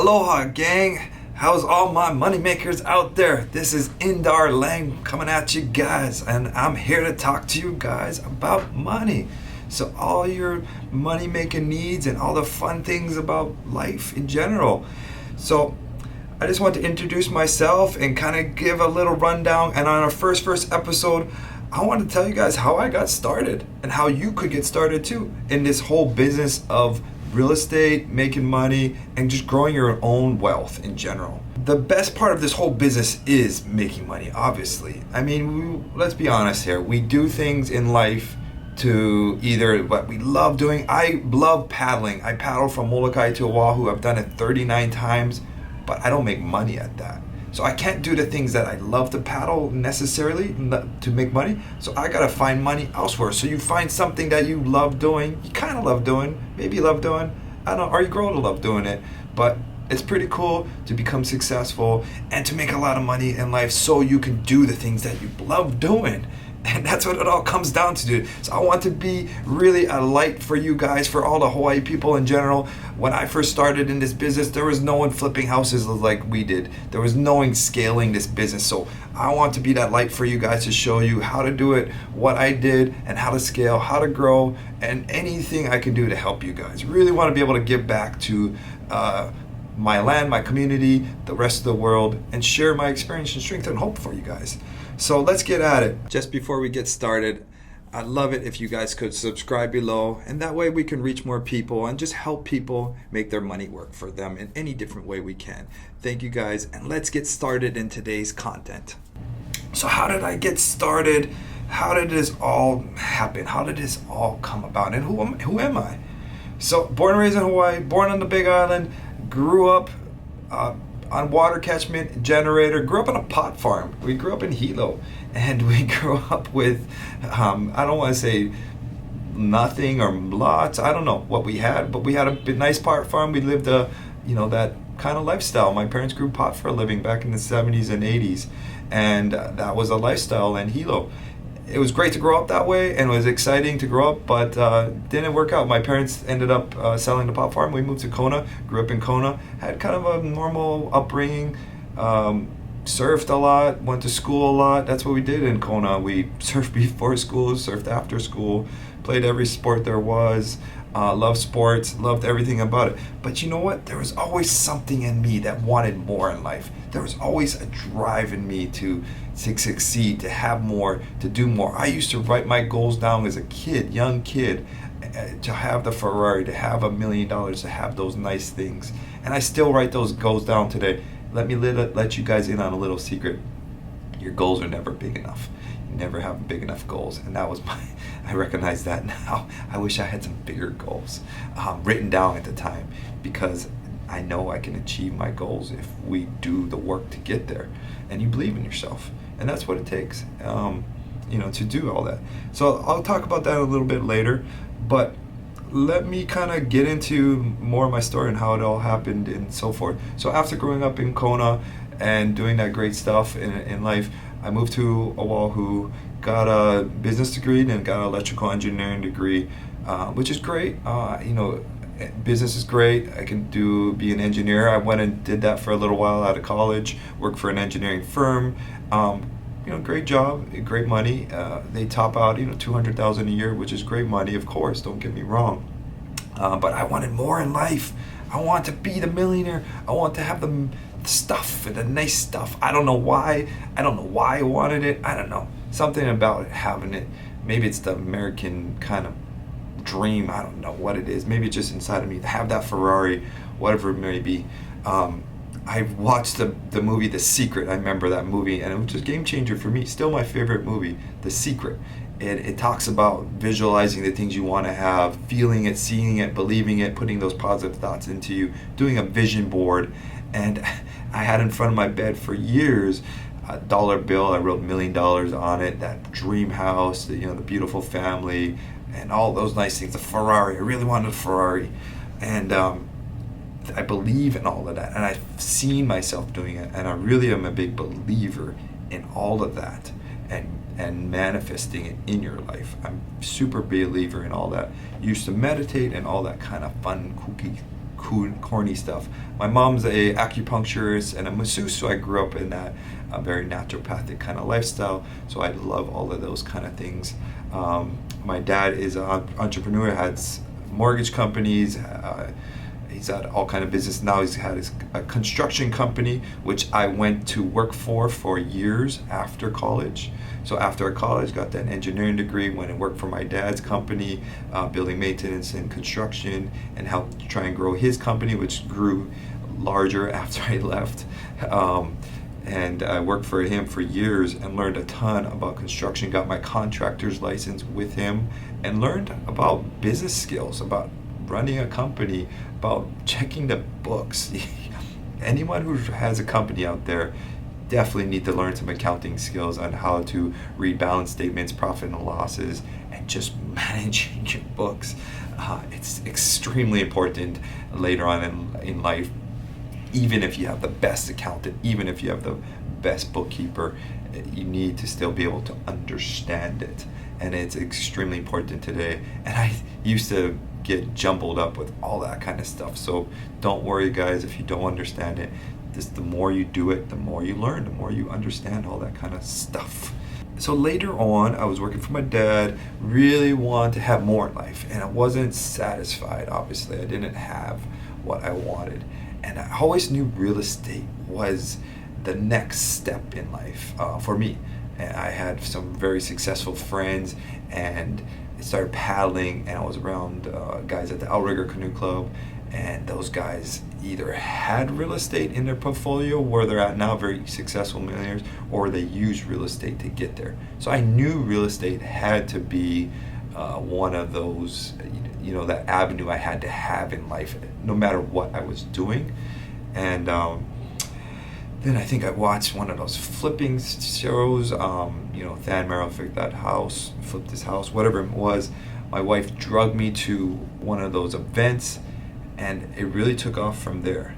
Aloha, gang. How's all my moneymakers out there? This is Indar Lange coming at you guys, and I'm here to talk to you guys about money. So all your money-making needs and all the fun things about life in general. So I just want to introduce myself and kind of give a little rundown. And on our first episode, I want to tell you guys how I got started and how you could get started too in this whole business of real estate, making money, and just growing your own wealth in general. The best part of this whole business is making money, obviously. I mean, let's be honest here. We do things in life to either what we love doing. I love paddling. I paddle from Molokai to Oahu. I've done it 39 times, but I don't make money at that. So I can't do the things that I love to paddle necessarily to make money. So I gotta find money elsewhere. So you find something that you love doing, you kind of love doing, maybe you love doing, I don't know, or you grow to love doing it. But it's pretty cool to become successful and to make a lot of money in life so you can do the things that you love doing. And that's what it all comes down to, dude. So I want to be really a light for you guys, for all the Hawaii people in general. When I first started in this business, there was no one flipping houses like we did. There was no one scaling this business. So I want to be that light for you guys to show you how to do it, what I did, and how to scale, how to grow, and anything I can do to help you guys. Really want to be able to give back to my land, my community, the rest of the world, and share my experience and strength and hope for you guys. So let's get at it. Just before we get started, I'd love it if you guys could subscribe below, and that way we can reach more people and just help people make their money work for them in any different way we can. Thank you guys, and let's get started in today's content. So how did I get started? How did this all happen? How did this all come about? And who am I? So born and raised in Hawaii, born on the Big Island, grew up on water catchment generator, grew up on a pot farm. We grew up in Hilo, and we grew up with, I don't want to say nothing or lots, I don't know what we had, but we had a nice pot farm. We lived that kind of lifestyle. My parents grew pot for a living back in the 70s and 80s, and that was a lifestyle in Hilo. It was great to grow up that way, and it was exciting to grow up, but didn't work out. My parents ended up selling the pot farm. We moved to Kona, grew up in Kona, had kind of a normal upbringing, surfed a lot, went to school a lot. That's what we did in Kona. We surfed before school, surfed after school, played every sport there was, loved sports, loved everything about it. But you know what? There was always something in me that wanted more in life. There was always a drive in me to succeed, to have more, to do more. I used to write my goals down as a kid, young kid, to have the Ferrari, to have $1 million, to have those nice things. And I still write those goals down today. Let me let you guys in on a little secret. Your goals are never big enough. You never have big enough goals. And that was I recognize that now. I wish I had some bigger goals written down at the time, because I know I can achieve my goals if we do the work to get there, and you believe in yourself, and that's what it takes, to do all that. So I'll talk about that a little bit later, but let me kind of get into more of my story and how it all happened and so forth. So after growing up in Kona and doing that great stuff in life, I moved to Oahu, got a business degree, and got an electrical engineering degree, which is great. Business is great. I can be an engineer. I went and did that for a little while out of college, worked for an engineering firm. Great job, great money. They top out, $200,000 a year, which is great money, of course, don't get me wrong. But I wanted more in life. I want to be the millionaire. I want to have the stuff and the nice stuff. I don't know why. I don't know why I wanted it. I don't know. Something about having it. Maybe it's the American kind of dream. I don't know what it is. Maybe it's just inside of me to have that Ferrari, whatever it may be. I watched the movie The Secret. I remember that movie, and it was just a game changer for me. Still my favorite movie, The Secret. It talks about visualizing the things you want to have, feeling it, seeing it, believing it, putting those positive thoughts into you, doing a vision board. And I had in front of my bed for years a dollar bill. I wrote $1 million on it, that dream house, the beautiful family, and all those nice things. The Ferrari. I really wanted a Ferrari, and I believe in all of that, and I've seen myself doing it, and I really am a big believer in all of that, and manifesting it in your life. I'm super believer in all that. Used to meditate and all that kind of fun, corny stuff. My mom's a acupuncturist and a masseuse, so I grew up in that very naturopathic kind of lifestyle. So I love all of those kind of things. My dad is an entrepreneur, has mortgage companies. He's had all kind of business. Now he's had a construction company, which I went to work for years after college. So after college, got that engineering degree, went and worked for my dad's company, building maintenance and construction, and helped try and grow his company, which grew larger after I left. And I worked for him for years and learned a ton about construction, got my contractor's license with him, and learned about business skills, about running a company, about checking the books. Anyone who has a company out there definitely need to learn some accounting skills on how to read balance statements, profit and losses, and just managing your books. It's extremely important later on in life. Even if you have the best accountant, even if you have the best bookkeeper, you need to still be able to understand it. And it's extremely important today. And I used to get jumbled up with all that kind of stuff. So don't worry, guys, if you don't understand it. The more you do it, the more you learn, the more you understand all that kind of stuff. So later on, I was working for my dad, really wanted to have more in life, and I wasn't satisfied. Obviously, I didn't have what I wanted. And I always knew real estate was the next step in life for me. And I had some very successful friends, and I started paddling, and I was around guys at the Outrigger Canoe Club, and those guys either had real estate in their portfolio where they're at now, very successful millionaires, or they used real estate to get there. So I knew real estate had to be one of those, that avenue I had to have in life, no matter what I was doing. And then I think I watched one of those flipping shows, Than Merrill flipped his house, whatever it was. My wife drugged me to one of those events, and it really took off from there.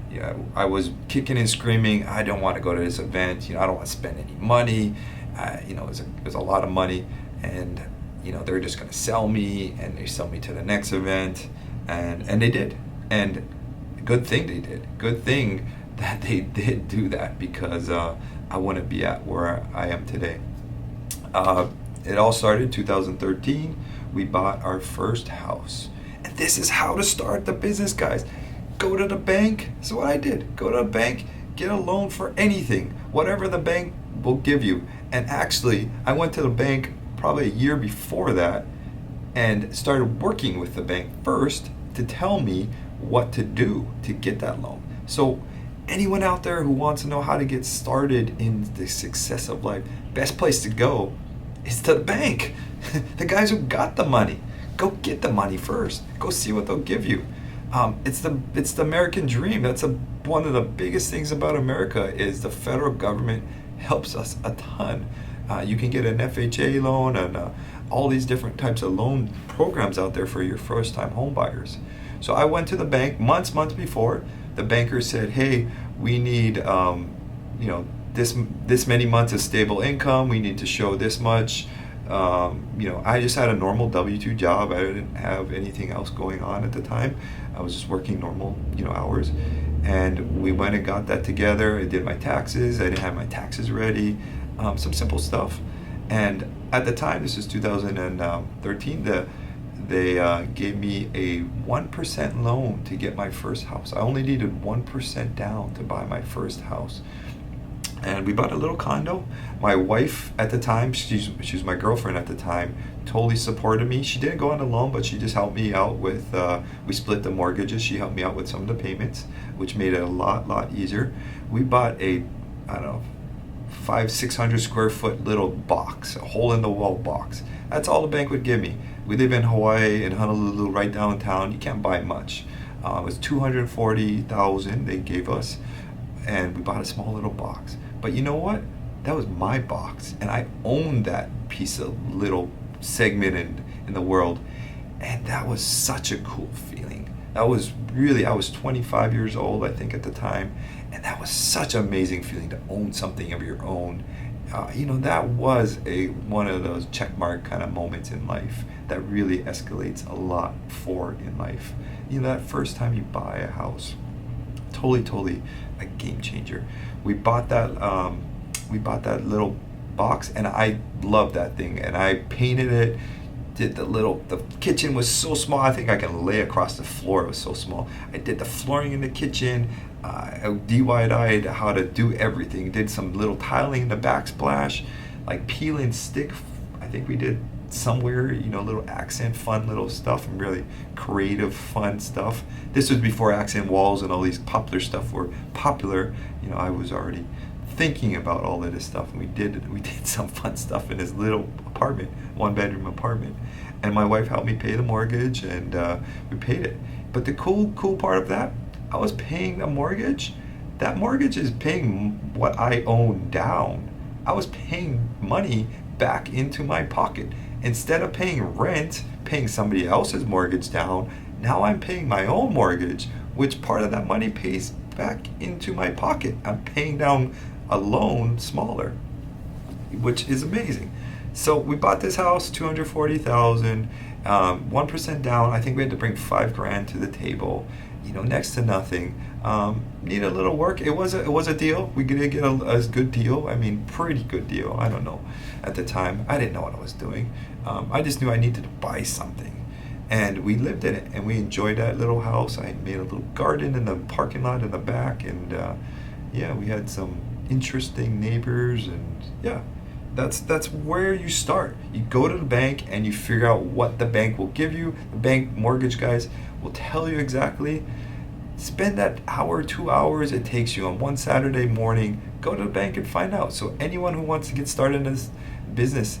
I was kicking and screaming, I don't want to go to this event, I don't want to spend any money. It was a lot of money, and they're just going to sell me, and they sell me to the next event, and they did. And good thing they did. Good thing that they did do that, because I wouldn't be at where I am today. It all started in 2013. We bought our first house. And this is how to start the business, guys. Go to the bank. So what I did, go to the bank, get a loan for anything, whatever the bank will give you. And actually, I went to the bank probably a year before that and started working with the bank first to tell me what to do to get that loan. So anyone out there who wants to know how to get started in the success of life, best place to go is to the bank. The guys who got the money. Go get the money first. Go see what they'll give you. It's the American dream. That's one of the biggest things about America is the federal government helps us a ton. You can get an FHA loan and all these different types of loan programs out there for your first-time home buyers. So I went to the bank months before. The banker said, "Hey, we need this many months of stable income. We need to show this much." I just had a normal W-2 job. I didn't have anything else going on at the time. I was just working normal, hours. And we went and got that together. I did my taxes. I didn't have my taxes ready. Some simple stuff. And at the time, this is 2013, they gave me a 1% loan to get my first house. I only needed 1% down to buy my first house. And we bought a little condo. My wife at the time, she was my girlfriend at the time, totally supported me. She didn't go on the loan, but she just helped me out with, we split the mortgages. She helped me out with some of the payments, which made it a lot easier. We bought a, 500-600 square foot little box, a hole in the wall box. That's all the bank would give me. We live in Hawaii, in Honolulu, right downtown. You can't buy much. It was $240,000 they gave us, and we bought a small little box. But you know what? That was my box, and I owned that piece of little segment in the world, and that was such a cool feeling. That was really, I was 25 years old, I think, at the time, and that was such an amazing feeling to own something of your own. that was one of those checkmark kind of moments in life that really escalates a lot forward in life. That first time you buy a house, totally a game changer. We bought that little box, and I loved that thing, and I painted it. The kitchen was so small, I think I can lay across the floor. It was so small. I did the flooring in the kitchen. I DIY'd how to do everything. Did some little tiling in the backsplash, like peel and stick. I think we did somewhere, little accent fun little stuff, and really creative fun stuff. This was before accent walls and all these popular stuff were popular. I was already thinking about all of this stuff, and we did some fun stuff in this little apartment, 1-bedroom apartment, and my wife helped me pay the mortgage, and we paid it. But the cool part of that, I was paying a mortgage. That mortgage is paying what I own down. I was paying money back into my pocket. Instead of paying rent, paying somebody else's mortgage down, now I'm paying my own mortgage, which part of that money pays back into my pocket. I'm paying down a loan smaller, which is amazing. So we bought this house, $240,000, 1% down. I think we had to bring $5,000 to the table. Next to nothing. Need a little work. It was a deal. We did get a good deal. I mean, pretty good deal. I don't know. At the time, I didn't know what I was doing. I just knew I needed to buy something, and we lived in it, and we enjoyed that little house. I made a little garden in the parking lot in the back, and we had some interesting neighbors, and that's where you start. You go to the bank and you figure out what the bank will give you. The bank mortgage guys will tell you exactly. Spend that hour, 2 hours it takes you on one Saturday morning. Go to the bank and find out. So anyone who wants to get started in this business,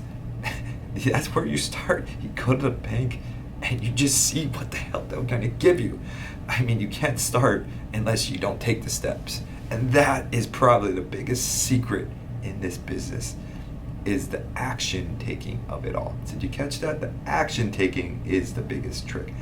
that's where you start. You go to the bank and you just see what the hell they're going to give you. I mean, you can't start unless you don't take the steps. And that is probably the biggest secret in this business, is the action taking of it all. Did you catch that? The action taking is the biggest trick.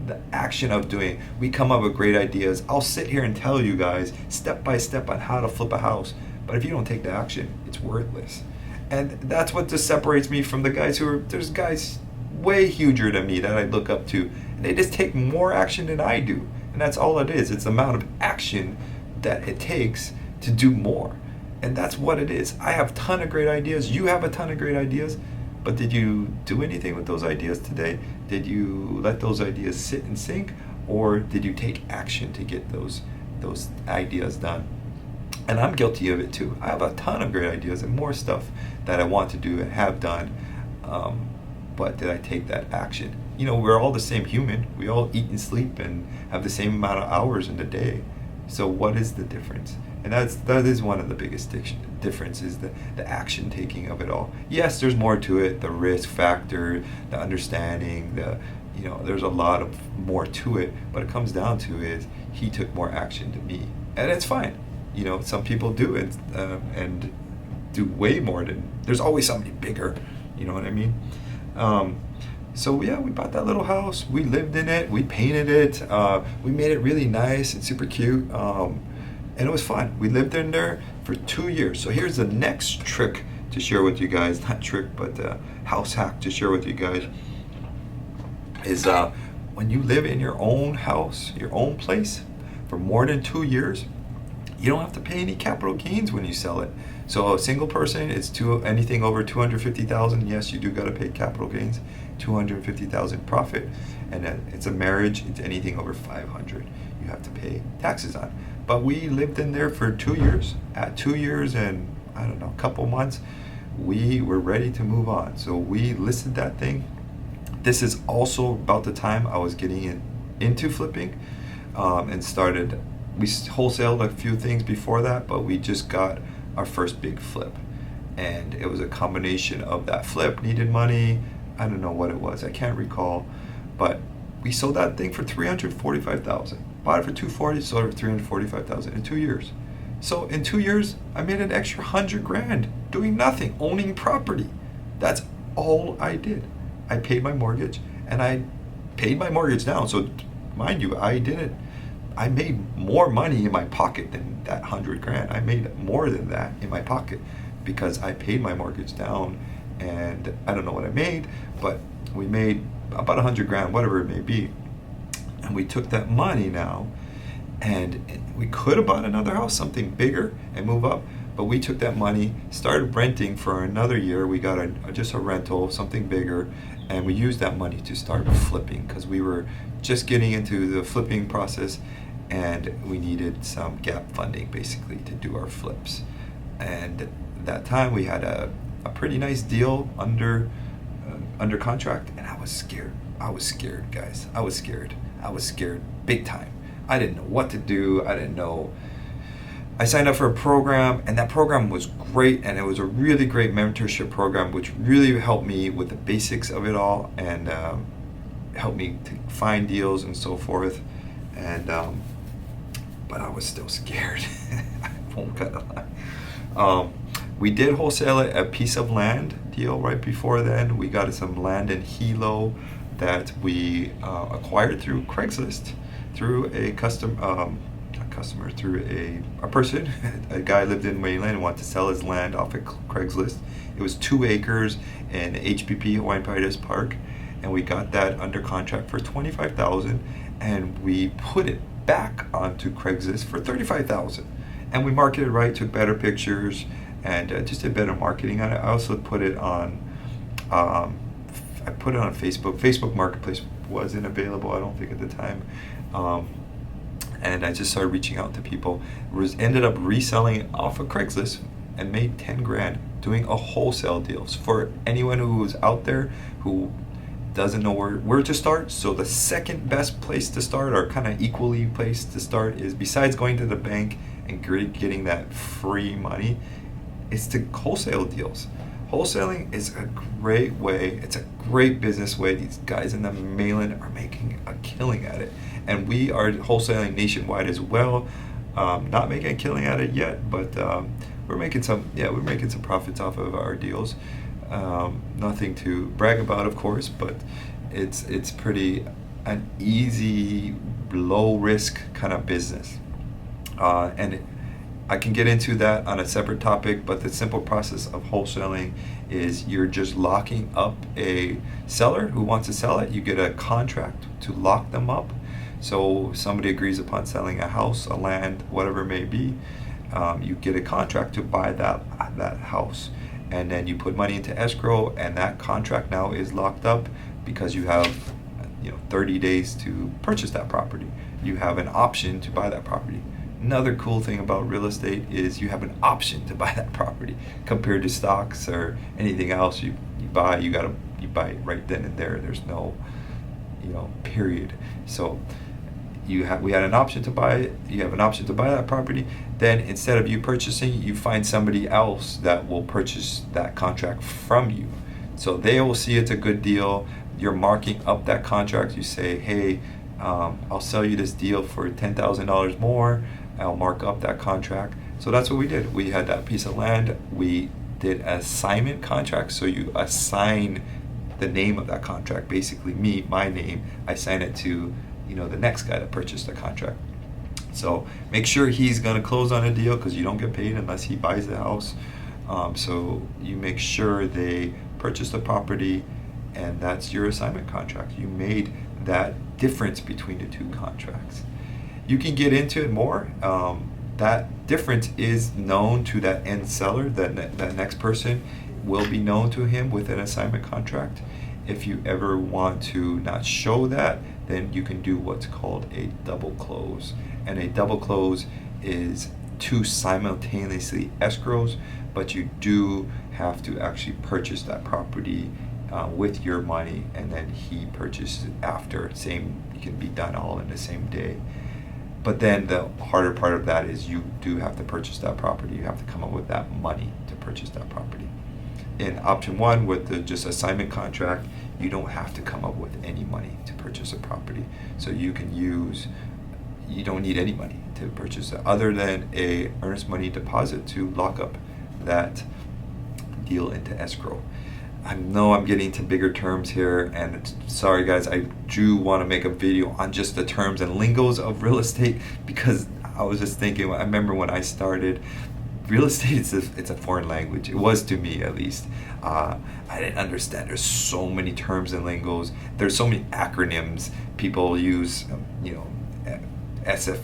The action of doing. We come up with great ideas. I'll sit here and tell you guys step by step on how to flip a house, but if you don't take the action, it's worthless. And that's what just separates me from the guys there's guys way huger than me that I look up to, and they just take more action than I do. And that's all it is. It's the amount of action that it takes to do more. And that's what it is. I have a ton of great ideas. You have a ton of great ideas. But did you do anything with those ideas today? Did you let those ideas sit and sink? Or did you take action to get those ideas done? And I'm guilty of it too. I have a ton of great ideas and more stuff that I want to do and have done. But did I take that action? We're all the same human. We all eat and sleep and have the same amount of hours in the day. So what is the difference? And that is one of the biggest differences, the action taking of it all. Yes, there's more to it, the risk factor, the understanding, there's a lot of more to it, but it comes down to is he took more action than me. And it's fine. Some people do it and do way more there's always somebody bigger, you know what I mean? So we bought that little house, we lived in it, we painted it, we made it really nice and super cute. And it was fun. We lived in there for 2 years. So here's the next trick to share with you guys. Not trick, but house hack to share with you guys. Is when you live in your own house, your own place, for more than 2 years, you don't have to pay any capital gains when you sell it. So a single person, it's anything over $250,000. Yes, you do got to pay capital gains. $250,000 profit. And then it's a marriage. It's anything over $500. You have to pay taxes on. But we lived in there for 2 years. At 2 years and, a couple months, we were ready to move on. So we listed that thing. This is also about the time I was getting into flipping and started. We wholesaled a few things before that, but we just got our first big flip. And it was a combination of that flip, needed money. I don't know what it was. I can't recall. But we sold that thing for $345,000. Bought it for $240,000, sold it for $345,000 in 2 years. So in 2 years, I made an extra $100,000 doing nothing, owning property. That's all I did. I paid my mortgage, and I paid my mortgage down. So mind you, I made more money in my pocket than that $100,000. I made more than that in my pocket because I paid my mortgage down, and I don't know what I made, but we made about 100 grand, whatever it may be. And we took that money now, and we could have bought another house, something bigger, and move up. But we took that money, started renting for another year. We got just a rental, something bigger, and we used that money to start flipping, because we were just getting into the flipping process, and we needed some gap funding basically to do our flips. And that time we had a pretty nice deal under contract, and I was scared. I was scared, guys. I was scared big time. I didn't know what to do. I didn't know. I signed up for a program, and that program was great, and it was a really great mentorship program, which really helped me with the basics of it all, and helped me to find deals and so forth. And but I was still scared. I won't cut a lie. We did wholesale a piece of land deal right before then. We got some land in Hilo that we acquired through Craigslist, through a a person. A guy lived in Mainland and wanted to sell his land off of Craigslist. It was 2 acres in HPP, Hawaiian Paradise Park, and we got that under contract for $25,000, and we put it back onto Craigslist for $35,000. And we marketed right, took better pictures, and just did better marketing on it. I also put it on Facebook. Facebook Marketplace wasn't available, I don't think, at the time. And I just started reaching out to people. Ended up reselling it off of Craigslist and made 10 grand doing a wholesale deal. So for anyone who is out there who doesn't know where to start, so the second best place to start, or kind of equally place to start, is, besides going to the bank and getting that free money, is to wholesale deals. Wholesaling is a great way. It's a great business way. These guys in the mainland are making a killing at it, and we are wholesaling nationwide as well. Not making a killing at it yet, but we're making some profits off of our deals. Nothing to brag about, of course, but it's pretty an easy, low risk kind of business, and I can get into that on a separate topic, but the simple process of wholesaling is you're just locking up a seller who wants to sell it. You get a contract to lock them up. So somebody agrees upon selling a house, a land, whatever it may be. You get a contract to buy that house, and then you put money into escrow, and that contract now is locked up because you have 30 days to purchase that property. You have an option to buy that property. Another cool thing about real estate is you have an option to buy that property, compared to stocks or anything else you buy. You buy it right then and there. There's no period. So we had an option to buy it. You have an option to buy that property. Then instead of you purchasing, you find somebody else that will purchase that contract from you. So they will see it's a good deal. You're marking up that contract. You say, hey, I'll sell you this deal for $10,000 more. I'll mark up that contract. So that's what we did. We had that piece of land. We did an assignment contract. So you assign the name of that contract, basically my name. I sign it to the next guy that purchased the contract. So make sure he's going to close on a deal, because you don't get paid unless he buys the house. So you make sure they purchase the property, and that's your assignment contract. You made that difference between the 2 contracts. You can get into it more. That difference is known to that end seller. That next person will be known to him with an assignment contract. If you ever want to not show that, then you can do what's called a double close. And a double close is 2 simultaneously escrows, but you do have to actually purchase that property with your money, and then he purchases it after. It can be done all in the same day. But then the harder part of that is you do have to purchase that property. You have to come up with that money to purchase that property. In option 1, with the just assignment contract, you don't have to come up with any money to purchase a property. So you don't need any money to purchase it, other than a earnest money deposit to lock up that deal into escrow. I know I'm getting to bigger terms here, and sorry guys, I do want to make a video on just the terms and lingos of real estate, because I was just thinking, I remember when I started, real estate it's a foreign language. It was to me, at least. I didn't understand. There's so many terms and lingos. There's so many acronyms people use. SF,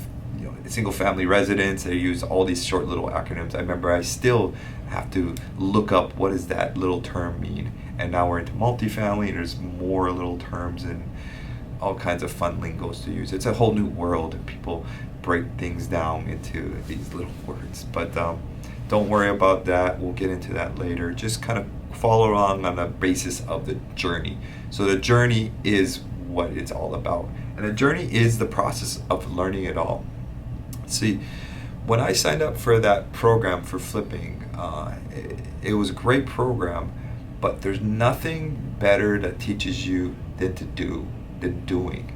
single family residence. They use all these short little acronyms. I remember I still have to look up what does that little term mean. And now we're into multifamily. There's more little terms and all kinds of fun lingos to use. It's a whole new world, and people break things down into these little words. But don't worry about that. We'll get into that later. Just kind of follow along on the basis of the journey. So the journey is what it's all about. And the journey is the process of learning it all. See, when I signed up for that program for flipping, it was a great program, but there's nothing better that teaches you than doing.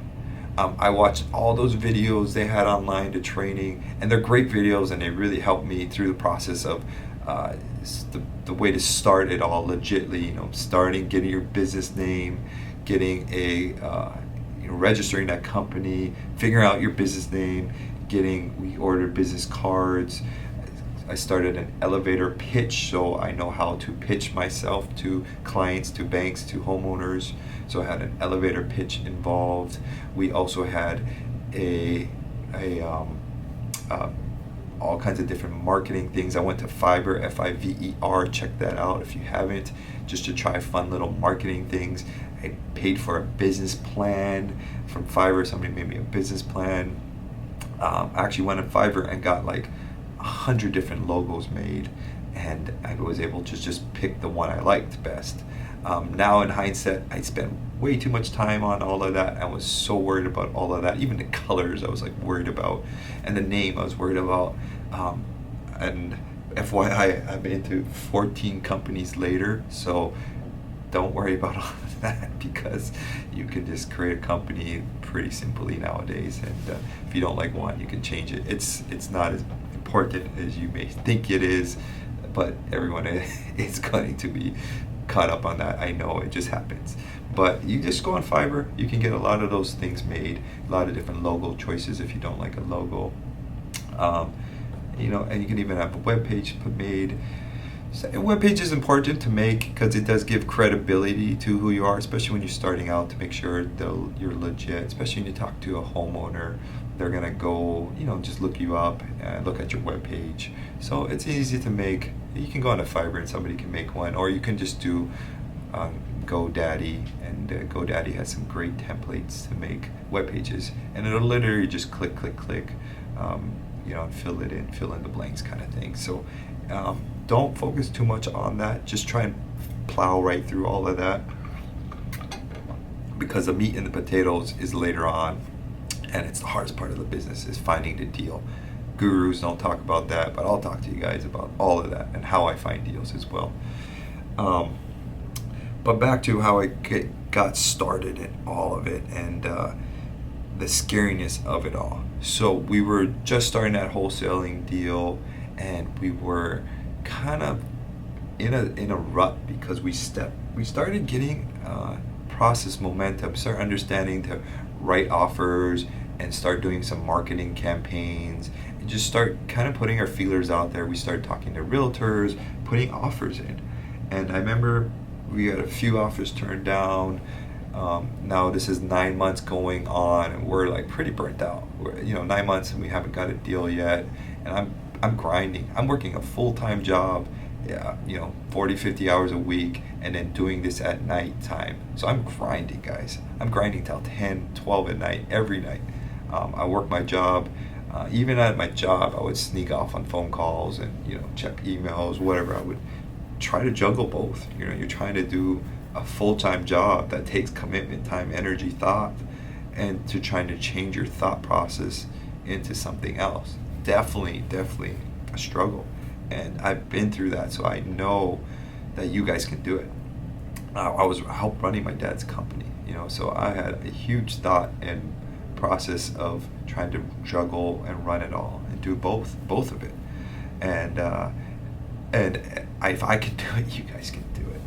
I watched all those videos they had online to training, and they're great videos, and they really helped me through the process of the way to start it all legitly. Starting, getting your business name, getting registering that company, figuring out your business name, we ordered business cards. I started an elevator pitch, so I know how to pitch myself to clients, to banks, to homeowners. So I had an elevator pitch involved. We also had all kinds of different marketing things. I went to Fiverr, Fiverr, check that out if you haven't, just to try fun little marketing things. I paid for a business plan from Fiverr. Somebody made me a business plan. I actually went on Fiverr and got like 100 different logos made, and I was able to just pick the one I liked best. Now in hindsight, I spent way too much time on all of that. I was so worried about all of that. Even the colors I was like worried about, and the name I was worried about. And FYI, I'm into 14 companies later, so don't worry about all of that, because you can just create a company pretty simply nowadays, and if you don't like one, you can change it. It's not as important as you may think it is, but everyone is going to be caught up on that. I know, it just happens. But you just go on Fiverr, you can get a lot of those things made, a lot of different logo choices if you don't like a logo. And you can even have a web page made. So a web page is important to make because it does give credibility to who you are, especially when you're starting out, to make sure that you're legit. Especially when you talk to a homeowner, they're gonna go, just look you up and look at your web page. So it's easy to make. You can go on a Fiverr and somebody can make one, or you can just do GoDaddy, and GoDaddy has some great templates to make web pages, and it'll literally just click, and fill in the blanks kind of thing. So don't focus too much on that. Just try and plow right through all of that, because the meat and the potatoes is later on, and it's the hardest part of the business, is finding the deal. Gurus don't talk about that, but I'll talk to you guys about all of that and how I find deals as well. But back to how I got started in all of it, and the scariness of it all. So we were just starting that wholesaling deal, and we were kind of in a rut, because we started getting process momentum, start understanding to write offers and start doing some marketing campaigns, and just start kind of putting our feelers out there. We started talking to realtors, putting offers in, and I remember we had a few offers turned down. Now this is 9 months going on, and we're like pretty burnt out. 9 months and we haven't got a deal yet, and I'm grinding. I'm working a full-time job, 40, 50 hours a week, and then doing this at night time. So I'm grinding, guys. I'm grinding till 10, 12 at night, every night. I work my job. Even at my job, I would sneak off on phone calls and, check emails, whatever. I would try to juggle both. You're trying to do a full-time job that takes commitment, time, energy, thought, and to trying to change your thought process into something else. Definitely a struggle. And I've been through that, so I know that you guys can do it. I was help running my dad's company, so I had a huge thought and process of trying to juggle and run it all and do both of it. And if I can do it, you guys can do it.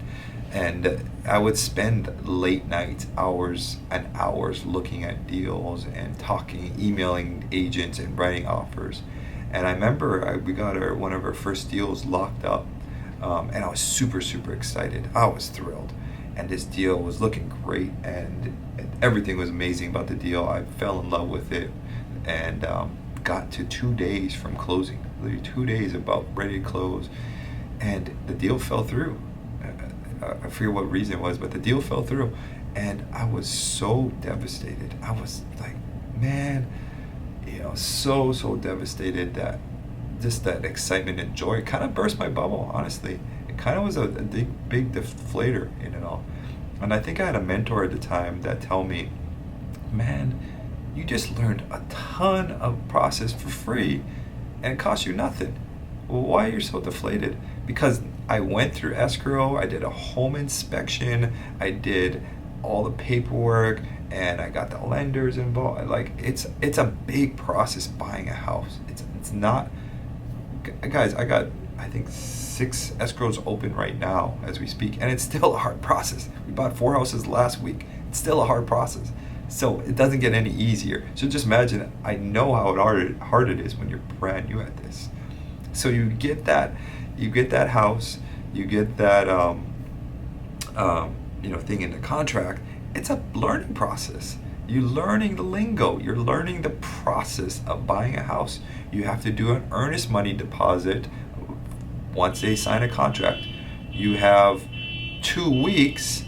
And I would spend late nights, hours and hours looking at deals and talking, emailing agents and writing offers. And I remember we got one of our first deals locked up, and I was super, super excited. I was thrilled. And this deal was looking great, and everything was amazing about the deal. I fell in love with it, and got to 2 days from closing, literally 2 days about ready to close, and the deal fell through. I forget what reason it was, but the deal fell through, and I was so devastated. I was like, man, so devastated that just that excitement and joy kind of burst my bubble, honestly. It kind of was a big deflator in it all. And I think I had a mentor at the time that told me, man, you just learned a ton of process for free and it cost you nothing. Well, why are you so deflated? Because I went through escrow, I did a home inspection, I did all the paperwork, and I got the lenders involved. Like, it's a big process buying a house. It's not, guys, I got, I think, 6 escrows open right now as we speak, and it's still a hard process. We bought 4 houses last week. It's still a hard process. So it doesn't get any easier. So just imagine, I know how hard it is when you're brand new at this. So you get that house, you get that thing in the contract. It's a learning process. You're learning the lingo. You're learning the process of buying a house. You have to do an earnest money deposit once they sign a contract. You have 2 weeks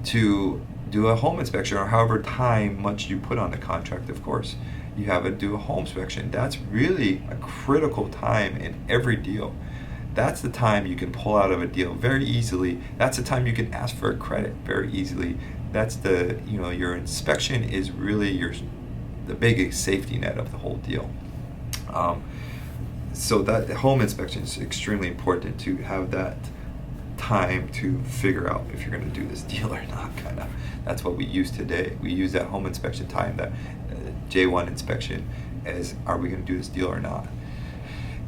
to do a home inspection, or however much you put on the contract, of course. You have to do a home inspection. That's really a critical time in every deal. That's the time you can pull out of a deal very easily. That's the time you can ask for a credit very easily. That's your inspection is really the biggest safety net of the whole deal. So that home inspection is extremely important, to have that time to figure out if you're going to do this deal or not. Kind of. That's what we use today. We use that home inspection time, that J1 inspection, as are we going to do this deal or not?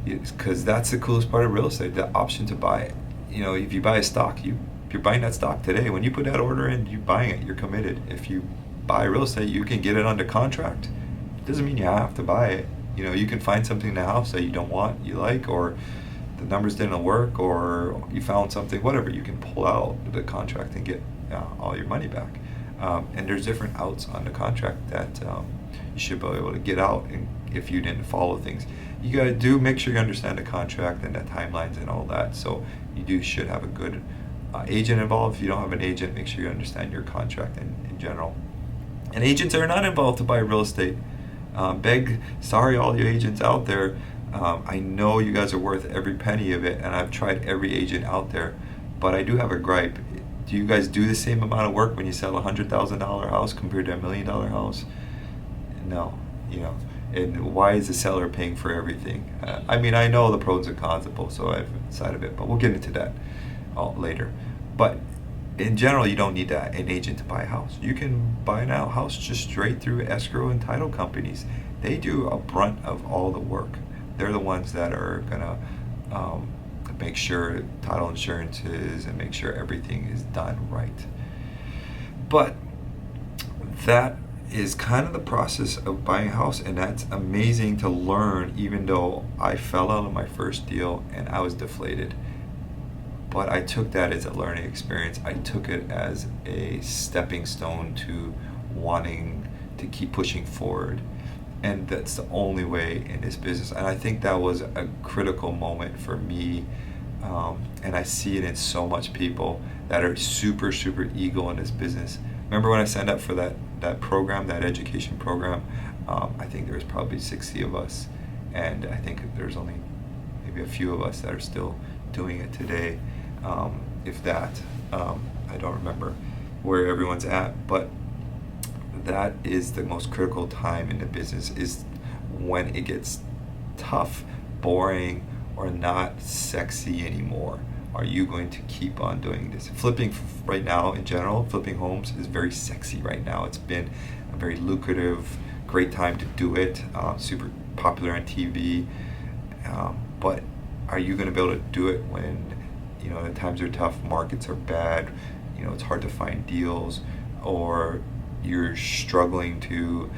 Because that's the coolest part of real estate, the option to buy it. If you buy a stock, you're buying that stock today. When you put that order in, you're buying it, you're committed. If you buy real estate, you can get it under contract. It doesn't mean you have to buy it. You can find something in the house that you don't want, you like, or the numbers didn't work, or you found something, whatever. You can pull out the contract and get all your money back. And there's different outs on the contract that you should be able to get out, and if you didn't follow things. You gotta make sure you understand the contract and the timelines and all that. So you should have a good agent involved. If you don't have an agent, make sure you understand your contract in general. And agents are not involved to buy real estate. Sorry all you agents out there. I know you guys are worth every penny of it, and I've tried every agent out there, but I do have a gripe. Do you guys do the same amount of work when you sell a $100,000 house compared to a $1 million house? No, and why is the seller paying for everything? I know the pros and cons of both side of it, but we'll get into that later. But in general, you don't need an agent to buy a house. You can buy a house just straight through escrow and title companies. They do a brunt of all the work. They're the ones that are gonna make sure title insurances and make sure everything is done right. But that is kind of the process of buying a house, and that's amazing to learn, even though I fell out of my first deal and I was deflated. But I took that as a learning experience. I took it as a stepping stone to wanting to keep pushing forward. And that's the only way in this business. And I think that was a critical moment for me. And I see it in so much people that are super, super ego in this business. Remember when I signed up for that program, that education program? I think there was probably 60 of us. And I think there's only maybe a few of us that are still doing it today. If that, I don't remember where everyone's at, but that is the most critical time in the business, is when it gets tough, boring, or not sexy anymore. Are you going to keep on doing this? Flipping right now, in general, flipping homes is very sexy right now. It's been a very lucrative, great time to do it, super popular on TV. But are you going to be able to do it when the times are tough, markets are bad, it's hard to find deals, or you're struggling to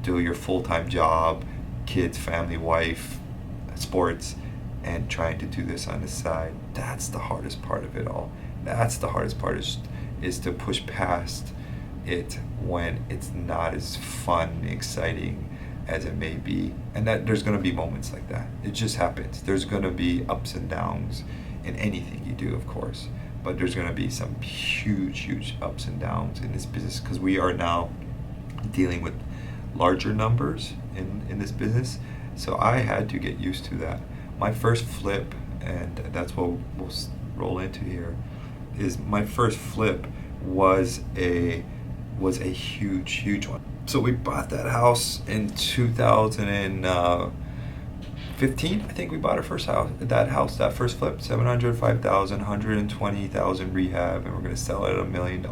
do your full-time job, kids, family, wife, sports and trying to do this on the side. That's the hardest part of it all. That's the hardest part is to push past it when it's not as fun and exciting as it may be. And that there's going to be moments like that. It just happens. There's going to be ups and downs in anything you do, of course. But there's going to be some huge ups and downs in this business because we are now dealing with larger numbers in this business. So I had to get used to that. My first flip, and that's what we'll roll into here, is my first flip was a huge one. So we bought that house in 2015. I think we bought our first house. That first flip, $705,000, $120,000 rehab, and we're gonna sell it at $1 million.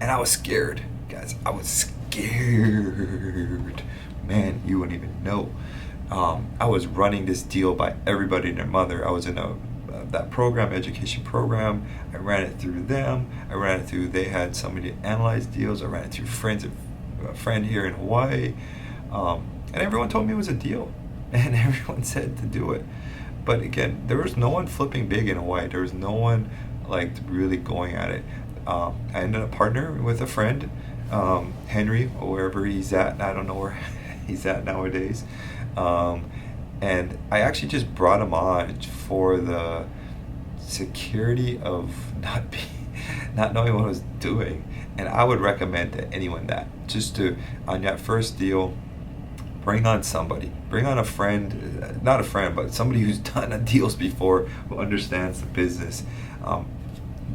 And I was scared, guys. I was scared. Man, you wouldn't even know. I was running this deal by everybody and their mother. I was in that program, education program. I ran it through them. They had somebody to analyze deals. I ran it through a friend here in Hawaii. And everyone told me it was a deal. And everyone said to do it. But again, there was no one flipping big in Hawaii. There was no one like really going at it. I ended up partnering with a friend, Henry, or wherever he's at. I don't know where he's at nowadays. And I actually just brought him on for the security of not knowing what I was doing. And I would recommend to anyone that just to, on that first deal, bring on a friend, not a friend, but somebody who's done deals before, who understands the business.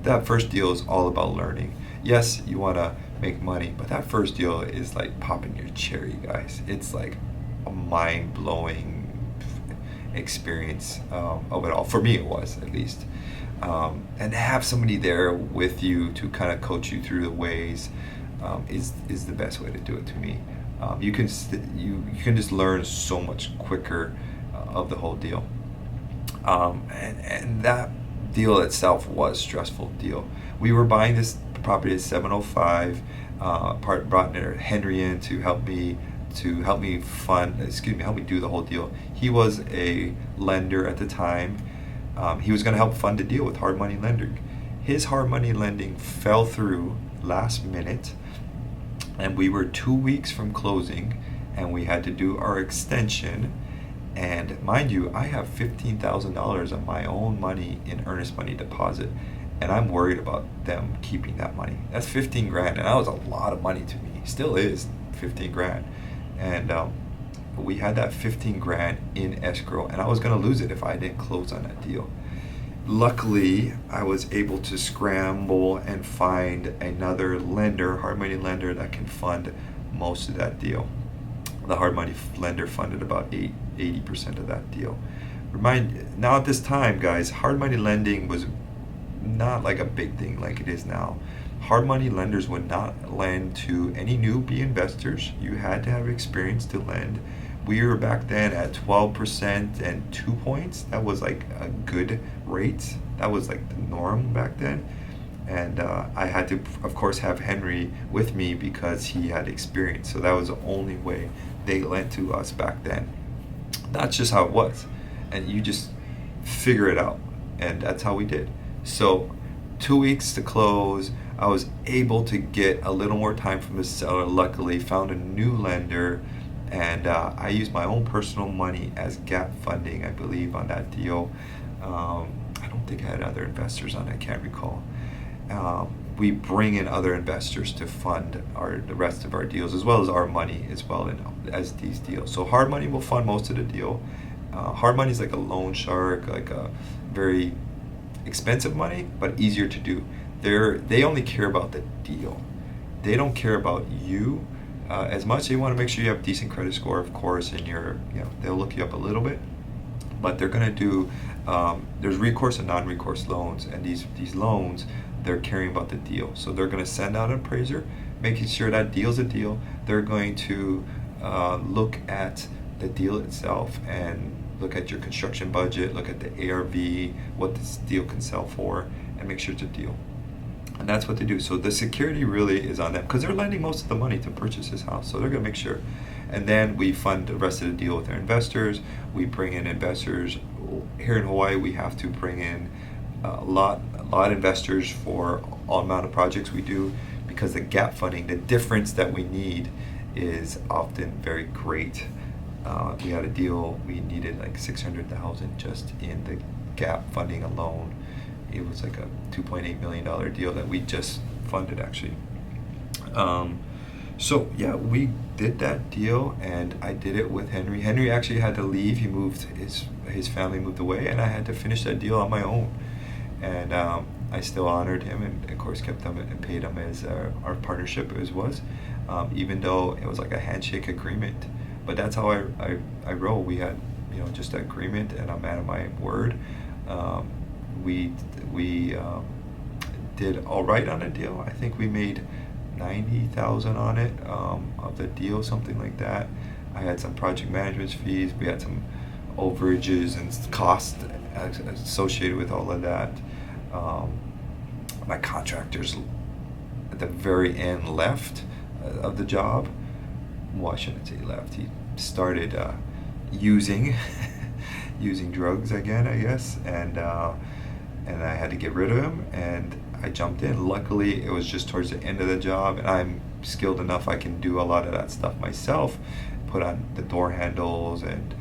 That first deal is all about learning. Yes, you want to make money, but that first deal is like popping your cherry, guys. It's like a mind-blowing experience of it all. For me, it was, at least. And to have somebody there with you to kind of coach you through the ways is the best way to do it to me. You can just learn so much quicker of the whole deal. And that deal itself was a stressful deal. We were buying this property at 705. Brought Henry in to help me do the whole deal. He was a lender at the time. He was going to help fund the deal with hard money lending. His hard money lending fell through last minute, and we were 2 weeks from closing, and we had to do our extension. And mind you, I have $15,000 of my own money in earnest money deposit, and I'm worried about them keeping that money. That's 15 grand, and that was a lot of money to me. Still is 15 grand. And we had that 15 grand in escrow, and I was going to lose it if I didn't close on that deal. Luckily, I was able to scramble and find another lender, hard money lender, that can fund most of that deal. The hard money lender funded about 80% of that deal. Now at this time, guys, hard money lending was not like a big thing like it is now. Hard money lenders would not lend to any newbie investors. You had to have experience to lend. We were back then at 12% and 2 points. That was like a good rate. That was like the norm back then. And I had to, of course, have Henry with me because he had experience. So that was the only way they lent to us back then. That's just how it was. And you just figure it out. And that's how we did. So 2 weeks to close. I was able to get a little more time from the seller. Luckily, found a new lender. And I used my own personal money as gap funding, I believe, on that deal. I don't think I had other investors on it. I can't recall. We bring in other investors to fund the rest of our deals, as well as our money as well as these deals. So hard money will fund most of the deal. Hard money is like a loan shark, like a very expensive money, but easier to do. They only care about the deal. They don't care about you as much. They want to make sure you have a decent credit score, of course, and they'll look you up a little bit. But they're going to do, there's recourse and non-recourse loans, and these loans, they're caring about the deal. So they're going to send out an appraiser, making sure that deal's a deal. They're going to look at the deal itself and look at your construction budget, look at the ARV, what this deal can sell for, and make sure it's a deal. And that's what they do. So the security really is on them because they're lending most of the money to purchase this house. So they're going to make sure. And then we fund the rest of the deal with our investors. We bring in investors. Here in Hawaii, we have to bring in a lot of investors for all amount of projects we do, because the gap funding, the difference that we need, is often very great. We had a deal, we needed like $600,000 just in the gap funding alone. It was like a $2.8 million deal that we just funded, actually. So yeah, we did that deal, and I did it with Henry. Henry actually had to leave. He moved, his family moved away, and I had to finish that deal on my own. And I still honored him, and of course kept him and paid him as our partnership was, even though it was like a handshake agreement. But that's how I roll. We had, just an agreement, and I'm out of my word. We did all right on the deal. I think we made $90,000 on it, of the deal, something like that. I had some project management fees. We had some overages and costs associated with all of that. My contractors at the very end left of the job. Well, I shouldn't say left. He started using drugs again, I guess, and I had to get rid of him, and I jumped in. Luckily, it was just towards the end of the job, and I'm skilled enough I can do a lot of that stuff myself. Put on the door handles and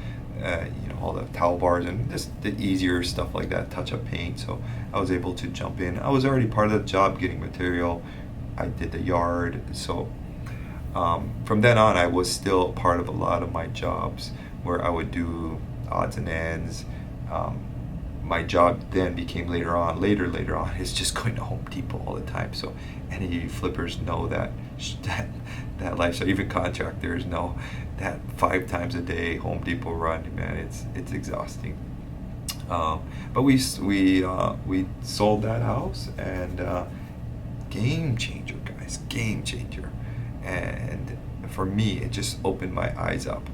all the towel bars and just the easier stuff like that, touch up paint. So I was able to jump in. I was already part of the job getting material. I did the yard. So from then on, I was still part of a lot of my jobs where I would do odds and ends. My job then became later on is just going to Home Depot all the time. So any flippers know that lifestyle. Even contractors know that 5 times a day Home Depot run, man, it's exhausting. But we sold that house, and game changer, guys, game changer. And for me, it just opened my eyes up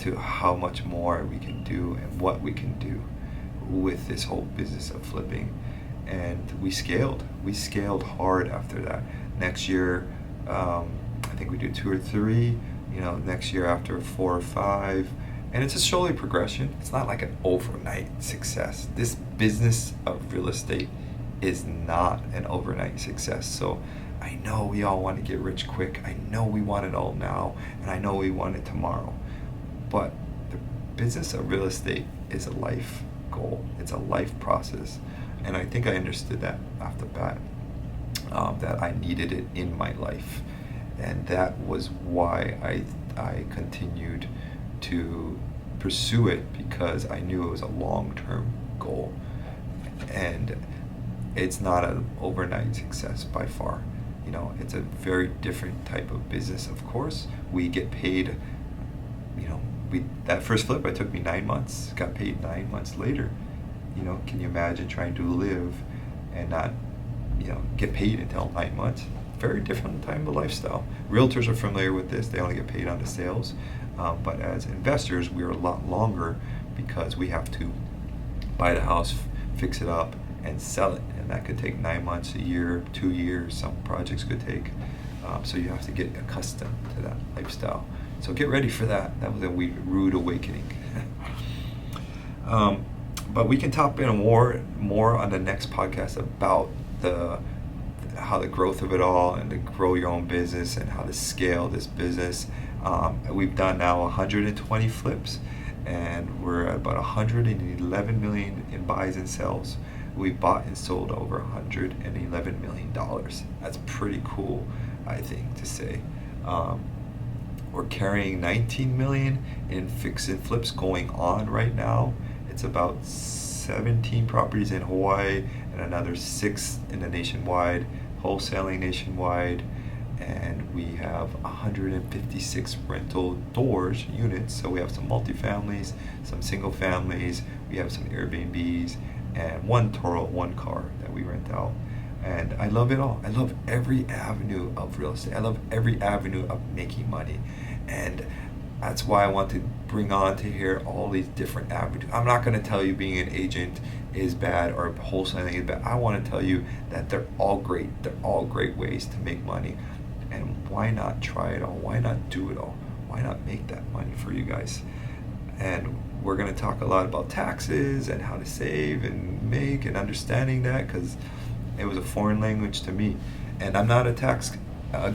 to how much more we can do and what we can do with this whole business of flipping. And we scaled hard after that. Next year, I think we do 2 or 3, next year after 4 or 5. And it's a slowly progression. It's not like an overnight success. This business of real estate is not an overnight success. So I know we all want to get rich quick. I know we want it all now, and I know we want it tomorrow. But the business of real estate is a life goal. It's a life process. And I think I understood that off the bat, that I needed it in my life. And that was why I continued to pursue it, because I knew it was a long-term goal. And it's not an overnight success by far. It's a very different type of business, of course. We get paid, that first flip, it took me 9 months, got paid 9 months later. Can you imagine trying to live and not, get paid until 9 months? Very different type of lifestyle. Realtors are familiar with this. They only get paid on the sales. But as investors, we're a lot longer, because we have to buy the house, fix it up, and sell it. And that could take 9 months, a year, 2 years. Some projects could take. So you have to get accustomed to that lifestyle. So get ready for that. That was a rude awakening. But we can talk in more on the next podcast about how the growth of it all, and to grow your own business, and how to scale this business. We've done now 120 flips, and we're at about 111 million in buys and sells. We bought and sold over $111 million. That's pretty cool, I think, to say. We're carrying 19 million in fix and flips going on right now. It's about 17 properties in Hawaii and another 6 in the nationwide, wholesaling nationwide. And we have 156 rental units. So we have some multifamilies, some single families, we have some Airbnbs, and one Toro, one car that we rent out. And I love it all. I love every avenue of real estate. I love every avenue of making money. And That's why I want to bring on to here all these different avenues. I'm not going to tell you being an agent is bad or wholesaling is bad. I want to tell you that they're all great. They're all great ways to make money. And why not try it all? Why not do it all? Why not make that money for you guys? And we're going to talk a lot about taxes and how to save and make and understanding that, because it was a foreign language to me. And I'm not a tax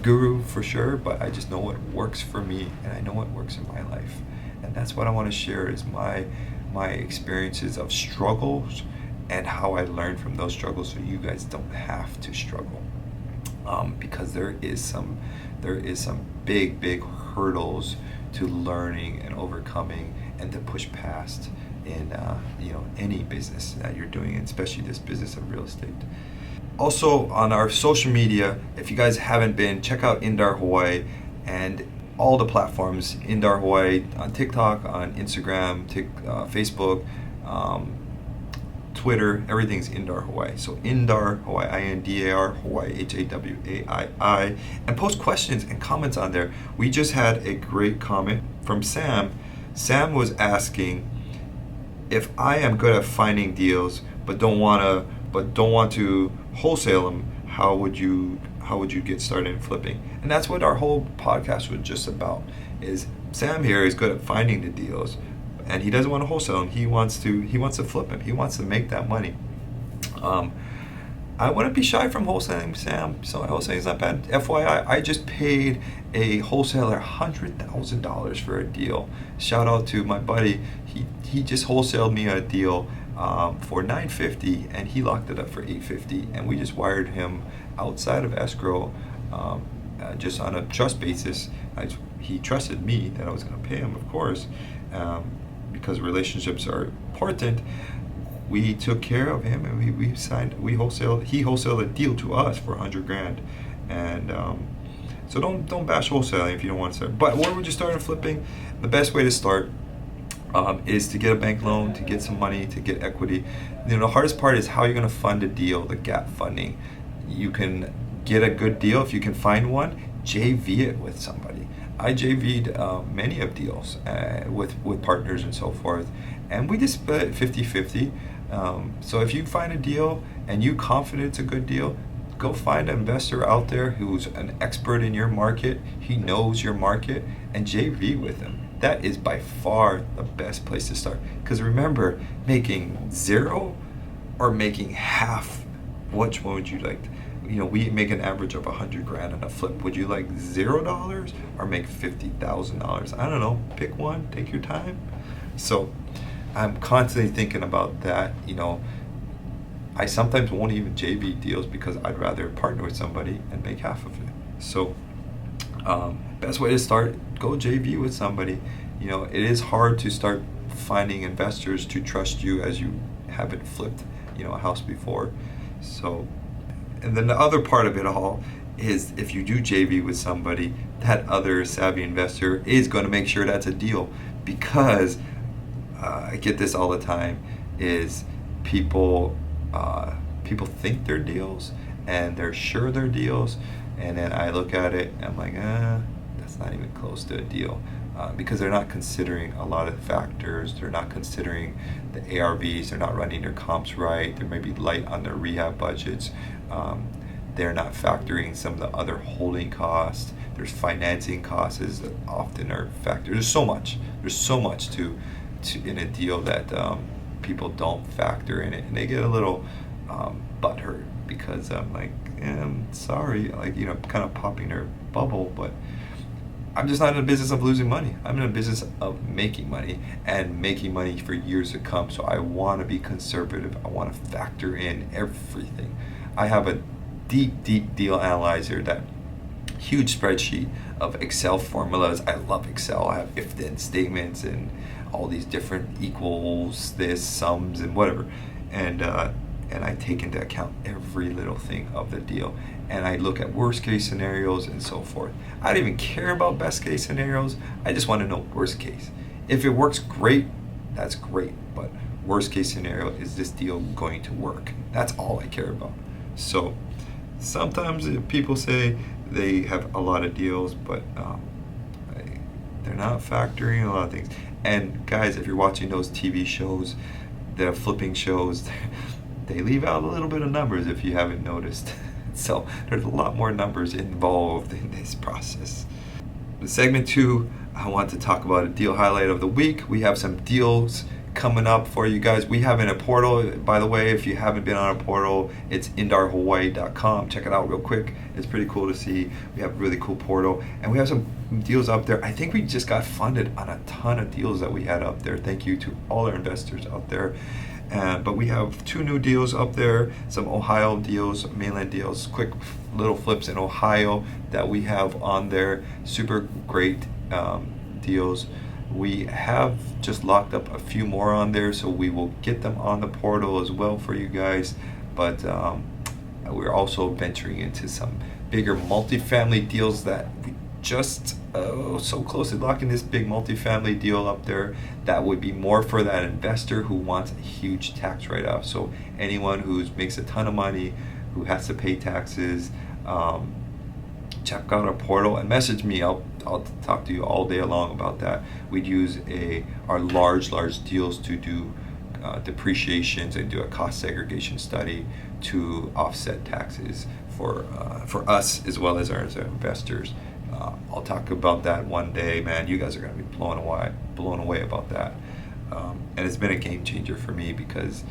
guru for sure, but I just know what works for me, and I know what works in my life. And that's what I want to share is my experiences of struggles and how I learned from those struggles, so you guys don't have to struggle. Because there is some big hurdles to learning and overcoming and to push past in any business that you're doing, especially this business of real estate. Also on our social media, if you guys haven't been, check out Indar Hawaii and all the platforms. Indar Hawaii on TikTok, on Instagram, Facebook, Twitter, everything's Indar Hawaii. So Indar Hawaii, INDAR Hawaii, HAWAII, and post questions and comments on there. We just had a great comment from Sam. Sam was asking, if I am good at finding deals but don't want to wholesale them, how would you get started in flipping? And that's what our whole podcast was just about. Is Sam here is good at finding the deals, and he doesn't want to wholesale them. He wants to flip them. He wants to make that money. I wouldn't be shy from wholesaling, Sam. So wholesaling is not bad. FYI, I just paid a wholesaler $100,000 for a deal. Shout out to my buddy. He just wholesaled me a deal for $950, and he locked it up for $850, and we just wired him outside of escrow, just on a trust basis. He trusted me that I was going to pay him, of course, because relationships are important. We took care of him, and he wholesaled a deal to us for $100,000, and so don't bash wholesaling if you don't want to start. But where would you start in flipping? The best way to start is to get a bank loan, to get some money, to get equity. The hardest part is how you're going to fund a deal, the gap funding. You can get a good deal if you can find one, JV it with somebody. I JV'd many of deals with partners and so forth, and we just split 50-50. So if you find a deal and you're confident it's a good deal, go find an investor out there who's an expert in your market. He knows your market, and JV with him. That is by far the best place to start. Because remember, making zero or making half, which one would you like? We make an average of $100,000 on a flip. Would you like $0 or make $50,000? I don't know. Pick one. Take your time. So I'm constantly thinking about that. I sometimes won't even JV deals because I'd rather partner with somebody and make half of it. So best way to start, go JV with somebody. It is hard to start finding investors to trust you as you haven't flipped a house before. So, and then the other part of it all is, if you do JV with somebody, that other savvy investor is going to make sure that's a deal, because I get this all the time, is people think they're deals and they're sure they're deals, and then I look at it and I'm like, that's not even close to a deal, because they're not considering a lot of factors. They're not considering the ARVs. They're not running their comps right. They may be light on their rehab budgets. They're not factoring some of the other holding costs. There's financing costs that often are factored. There's so much to in a deal that people don't factor in it, and they get a little butthurt because I'm like, I'm sorry, kind of popping their bubble, but I'm just not in the business of losing money. I'm in the business of making money, and making money for years to come. So I want to be conservative. I want to factor in everything. I have a deep deal analyzer, that huge spreadsheet of Excel formulas. I love Excel. I have if-then statements and all these different equals, this, sums, and whatever. And I take into account every little thing of the deal. And I look at worst case scenarios and so forth. I don't even care about best case scenarios. I just want to know worst case. If it works, great, that's great. But worst case scenario, is this deal going to work? That's all I care about. So sometimes people say they have a lot of deals, but They're not factoring a lot of things. And guys, if you're watching those TV shows, the flipping shows, they leave out a little bit of numbers if you haven't noticed. So there's a lot more numbers involved in this process. In segment 2, I want to talk about a deal highlight of the week. We have some deals coming up for you guys. We have in a portal, by the way, if you haven't been on a portal, it's indarhawaii.com. Check it out real quick. It's pretty cool to see. We have a really cool portal, and we have some deals up there. I think we just got funded on a ton of deals that we had up there. Thank you to all our investors out there. But we have 2 new deals up there, some Ohio deals, mainland deals, quick little flips in Ohio that we have on there. Super great deals. We have just locked up a few more on there, so we will get them on the portal as well for you guys. But we're also venturing into some bigger multifamily deals that we just so close to locking this big multifamily deal up there that would be more for that investor who wants a huge tax write-off. So anyone who makes a ton of money, who has to pay taxes, check out our portal and message me. I'll talk to you all day long about that. We'd use our large deals to do depreciations and do a cost segregation study to offset taxes for us as well as our investors. I'll talk about that one day, man. You guys are going to be blown away about that. And it's been a game changer for me because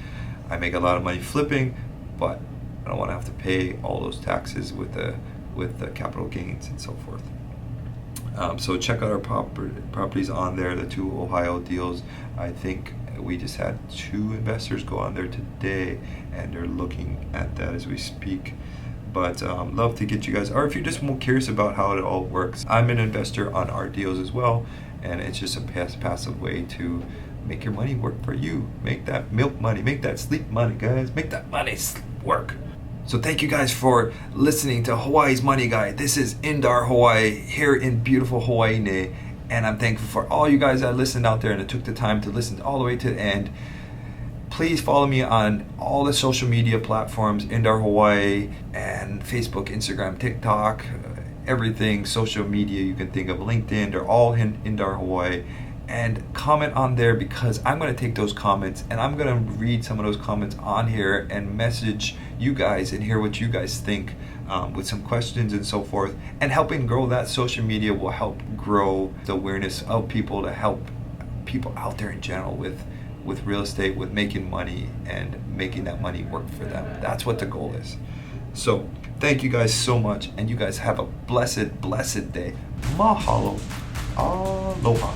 I make a lot of money flipping, but I don't want to have to pay all those taxes with the capital gains and so forth. So check out our properties on there, the 2 Ohio deals. I think we just had 2 investors go on there today, and they're looking at that as we speak. But love to get you guys, or if you're just more curious about how it all works, I'm an investor on our deals as well, and it's just a passive way to make your money work for you. Make that milk money, make that sleep money, guys. Make that money work. So thank you guys for listening to Hawaii's Money Guy. This is Indar, Hawaii, here in beautiful Hawaii, and I'm thankful for all you guys that listened out there and that took the time to listen all the way to the end. Please follow me on all the social media platforms, Indar Hawaii, and Facebook, Instagram, TikTok, everything, social media you can think of, LinkedIn, they're all in Indar Hawaii. And comment on there, because I'm going to take those comments and I'm going to read some of those comments on here and message you guys and hear what you guys think with some questions and so forth. And helping grow that social media will help grow the awareness of people, to help people out there in general with real estate, with making money and making that money work for them. That's what the goal is. So thank you guys so much, and you guys have a blessed day. Mahalo. Aloha.